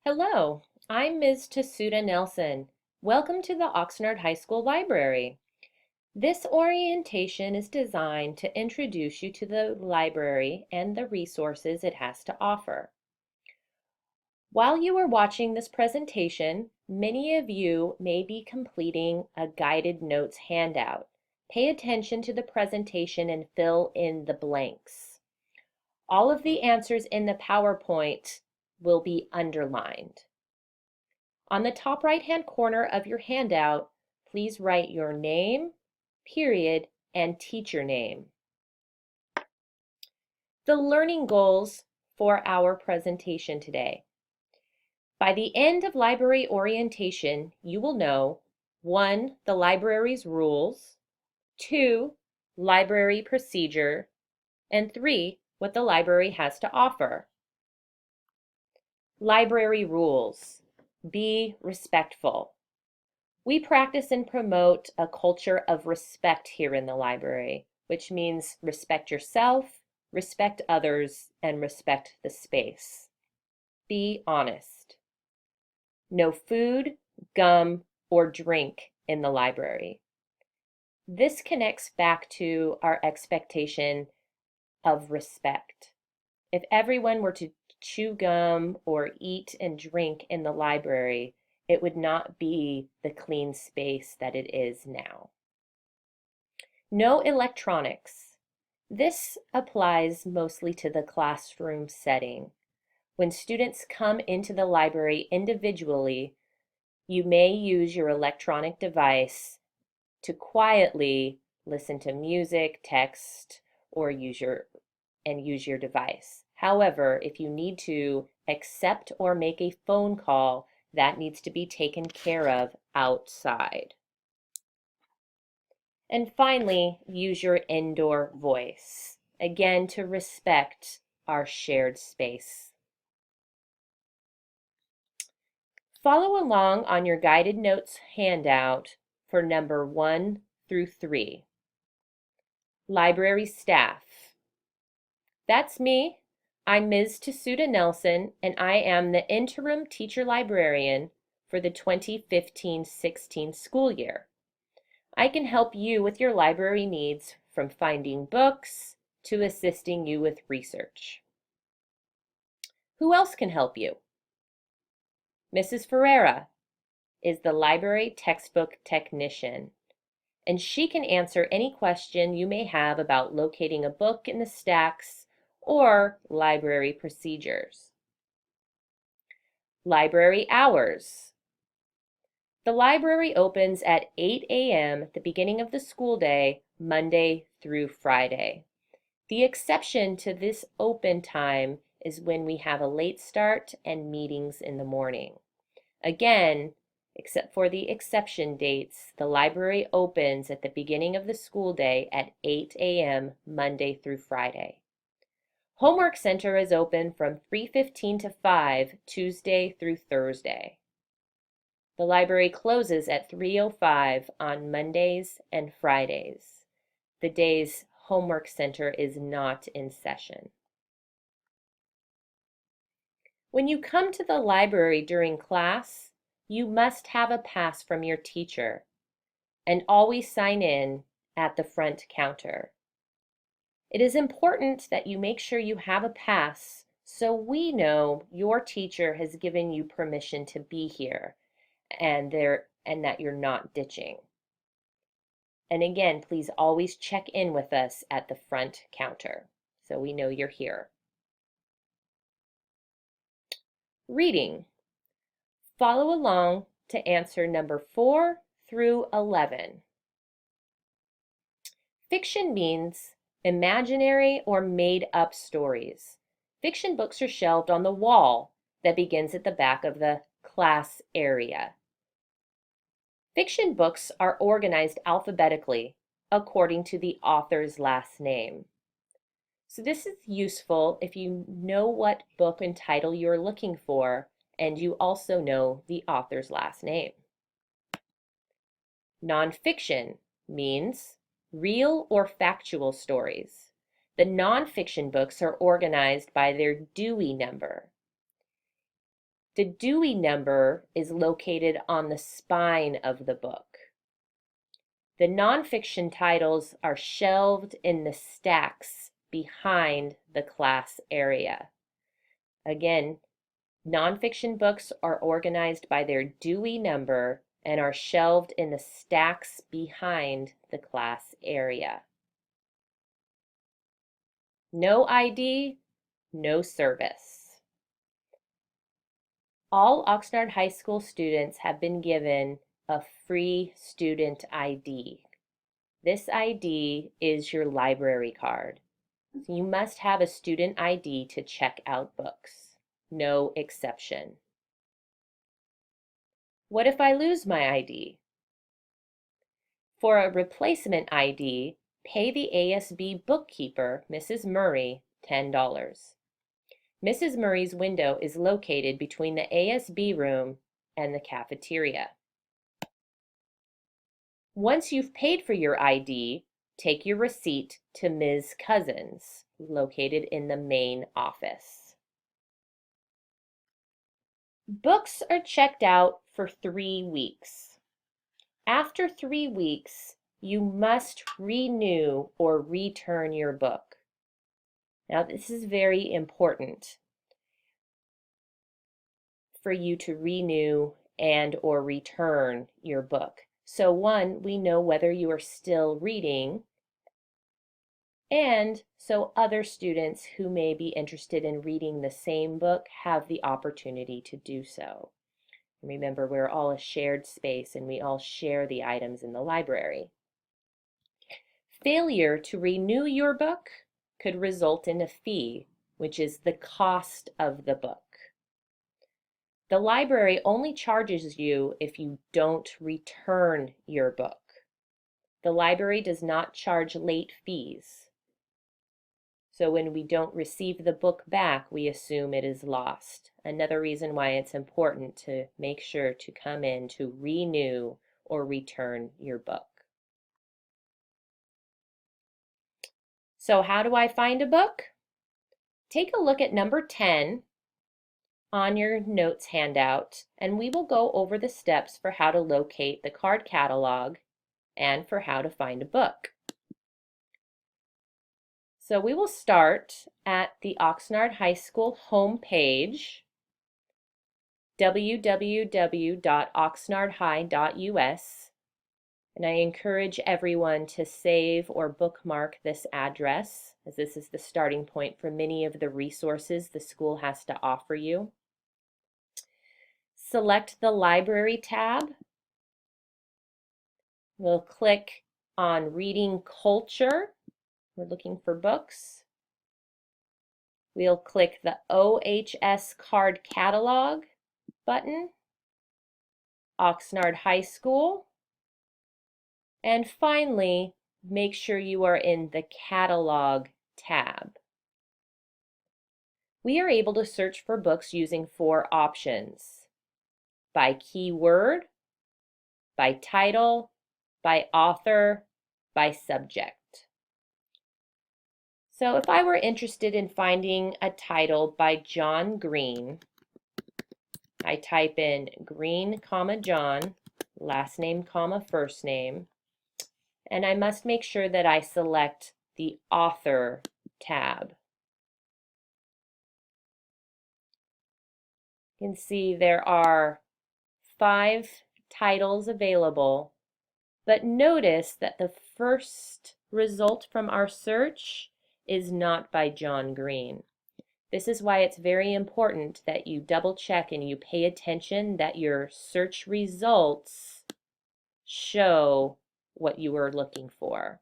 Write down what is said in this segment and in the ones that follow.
Hello, I'm Ms. Tasuda Nelson. Welcome to the Oxnard High School Library. This orientation is designed to introduce you to the library and the resources it has to offer. While you are watching this presentation, many of you may be completing a guided notes handout. Pay attention to the presentation and fill in the blanks. All of the answers in the PowerPoint will be underlined. On the top right-hand corner of your handout, please write your name, period, and teacher name. The learning goals for our presentation today. By the end of library orientation, you will know 1. The library's rules, 2. Library procedure, and 3. What the library has to offer. Library rules. Be respectful. We practice and promote a culture of respect here in the library, which means respect yourself, respect others, and respect the space. Be honest. No food, gum, or drink in the library. This connects back to our expectation of respect. If everyone were to chew gum or eat and drink in the library, it would not be the clean space that it is now. No electronics. This applies mostly to the classroom setting. When students come into the library individually, you may use your electronic device to quietly listen to music, text, or use your device. However, if you need to accept or make a phone call, that needs to be taken care of outside. And finally, use your indoor voice, again to respect our shared space. Follow along on your guided notes handout for number 1 through 3. Library staff. That's me. I'm Ms. Tasuda Nelson, and I am the interim teacher librarian for the 2015-16 school year. I can help you with your library needs from finding books to assisting you with research. Who else can help you? Mrs. Ferreira is the library textbook technician, and she can answer any question you may have about locating a book in the stacks or library procedures. Library hours. The library opens at 8 a.m. at the beginning of the school day, Monday through Friday. The exception to this open time is when we have a late start and meetings in the morning. Again, except for the exception dates, the library opens at the beginning of the school day at 8 a.m. Monday through Friday. Homework Center is open from 3:15 to 5 Tuesday through Thursday. The library closes at 3:05 on Mondays and Fridays, the days Homework Center is not in session. When you come to the library during class, you must have a pass from your teacher and always sign in at the front counter. It is important that you make sure you have a pass so we know your teacher has given you permission to be here and that you're not ditching. And again, please always check in with us at the front counter so we know you're here. Reading. Follow along to answer number 4 through 11. Fiction means imaginary or made-up stories. Fiction books are shelved on the wall that begins at the back of the class area. Fiction books are organized alphabetically according to the author's last name. So this is useful if you know what book and title you're looking for and you also know the author's last name. Nonfiction means real or factual stories. The nonfiction books are organized by their Dewey number. The Dewey number is located on the spine of the book. The nonfiction titles are shelved in the stacks behind the class area. Again, nonfiction books are organized by their Dewey number and are shelved in the stacks behind the class area. No ID, no service. All Oxnard High School students have been given a free student ID. This ID is your library card. So you must have a student ID to check out books. No exception. What if I lose my ID? For a replacement ID, pay the ASB bookkeeper, Mrs. Murray, $10. Mrs. Murray's window is located between the ASB room and the cafeteria. Once you've paid for your ID, take your receipt to Ms. Cousins, located in the main office. Books are checked out for 3 weeks. After 3 weeks, you must renew or return your book. Now, this is very important for you to renew and or return your book. So one, we know whether you are still reading, and so other students who may be interested in reading the same book have the opportunity to do so. Remember, we're all a shared space and we all share the items in the library. Failure to renew your book could result in a fee, which is the cost of the book. The library only charges you if you don't return your book. The library does not charge late fees. So when we don't receive the book back, we assume it is lost. Another reason why it's important to make sure to come in to renew or return your book. So how do I find a book? Take a look at number 10 on your notes handout, and we will go over the steps for how to locate the card catalog and for how to find a book. So we will start at the Oxnard High School homepage, www.oxnardhigh.us, and I encourage everyone to save or bookmark this address, as this is the starting point for many of the resources the school has to offer you. Select the Library tab. We'll click on Reading Culture. We're looking for books. We'll click the OHS Card Catalog button, Oxnard High School, and finally, make sure you are in the Catalog tab. We are able to search for books using 4 options: by keyword, by title, by author, by subject. So if I were interested in finding a title by John Green, I type in Green, John, last name, first name, and I must make sure that I select the Author tab. You can see there are 5 titles available, but notice that the first result from our search is not by John Green. This is why it's very important that you double check and you pay attention that your search results show what you were looking for.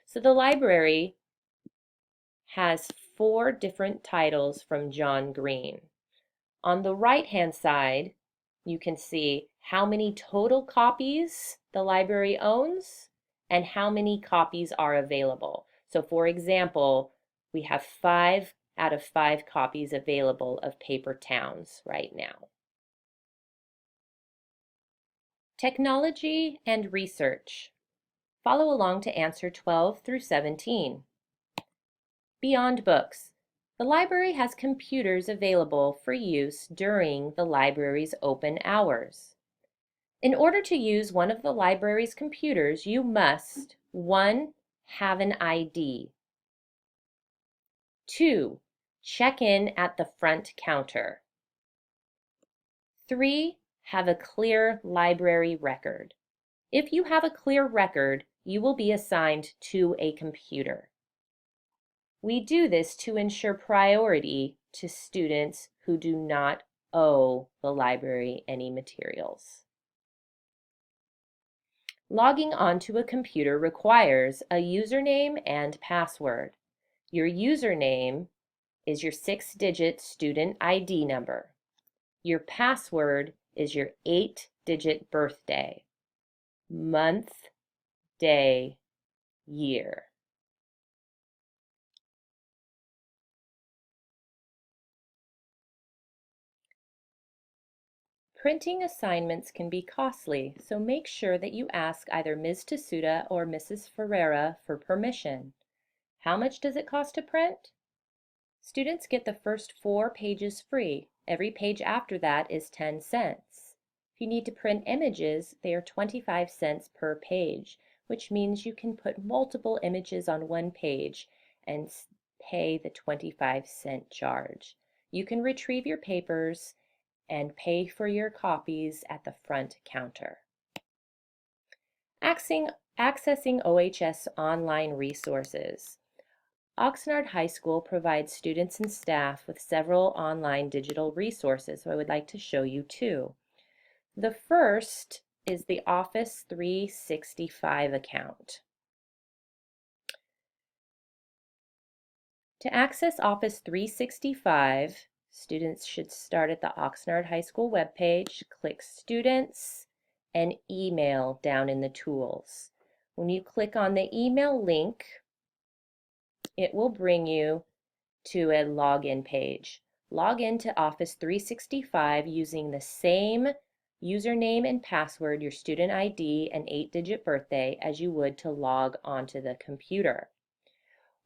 So the library has 4 different titles from John Green. On the right-hand side, you can see how many total copies the library owns and how many copies are available. So for example, we have 5 out of 5 copies available of Paper Towns right now. Technology and research. Follow along to answer 12 through 17. Beyond books. The library has computers available for use during the library's open hours. In order to use one of the library's computers, you must 1. Have an ID. 2. Check in at the front counter. 3. Have a clear library record. If you have a clear record, you will be assigned to a computer. We do this to ensure priority to students who do not owe the library any materials. Logging onto a computer requires a username and password. Your username is your 6-digit student ID number. Your password is your 8-digit birthday, month, day, year. Printing assignments can be costly, so make sure that you ask either Ms. Tasuda or Mrs. Ferreira for permission. How much does it cost to print? Students get the first 4 pages free. Every page after that is 10 cents. If you need to print images, they are 25 cents per page, which means you can put multiple images on one page and pay the 25-cent charge. You can retrieve your papers and pay for your copies at the front counter. Accessing OHS online resources. Oxnard High School provides students and staff with several online digital resources, so I would like to show you 2. The first is the Office 365 account. To access Office 365, students should start at the Oxnard High School webpage, click Students, and Email down in the Tools. When you click on the email link, it will bring you to a login page. Log into Office 365 using the same username and password, your student ID, and 8-digit birthday as you would to log onto the computer.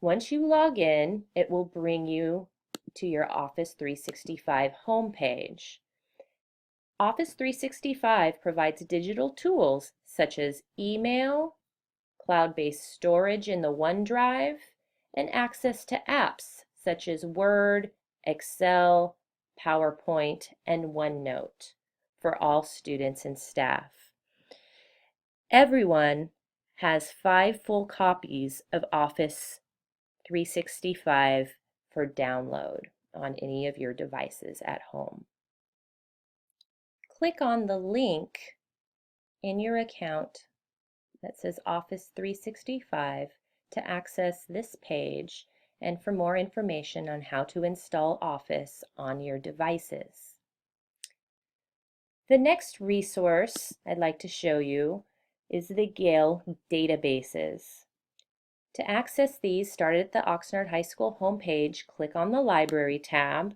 Once you log in, it will bring you to your Office 365 homepage. Office 365 provides digital tools such as email, cloud-based storage in the OneDrive, and access to apps such as Word, Excel, PowerPoint, and OneNote for all students and staff. Everyone has 5 full copies of Office 365 for download on any of your devices at home. Click on the link in your account that says Office 365 to access this page and for more information on how to install Office on your devices. The next resource I'd like to show you is the Gale databases. To access these, start at the Oxnard High School homepage, click on the Library tab.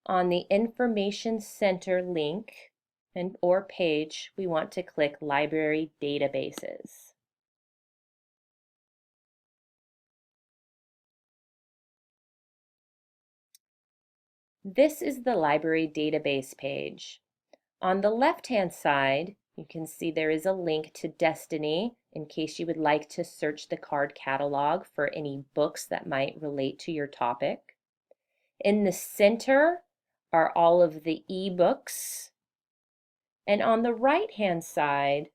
On the Information Center link or page, we want to click Library Databases. This is the library database page. On the left-hand side, you can see there is a link to Destiny in case you would like to search the card catalog for any books that might relate to your topic. In the center are all of the ebooks, and on the right-hand side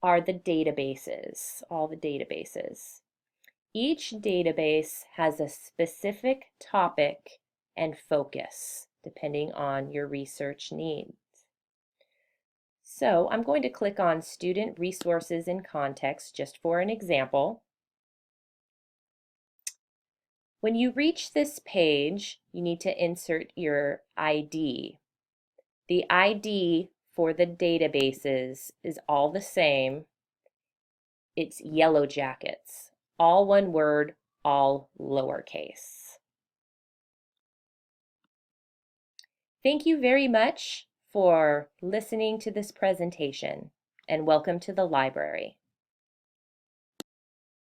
are the databases, all the databases. Each database has a specific topic and focus, depending on your research needs. So I'm going to click on Student Resources in Context just for an example. When you reach this page, you need to insert your ID. The ID for the databases is all the same. It's Yellow Jackets, all one word, all lowercase. Thank you very much for listening to this presentation, and welcome to the library.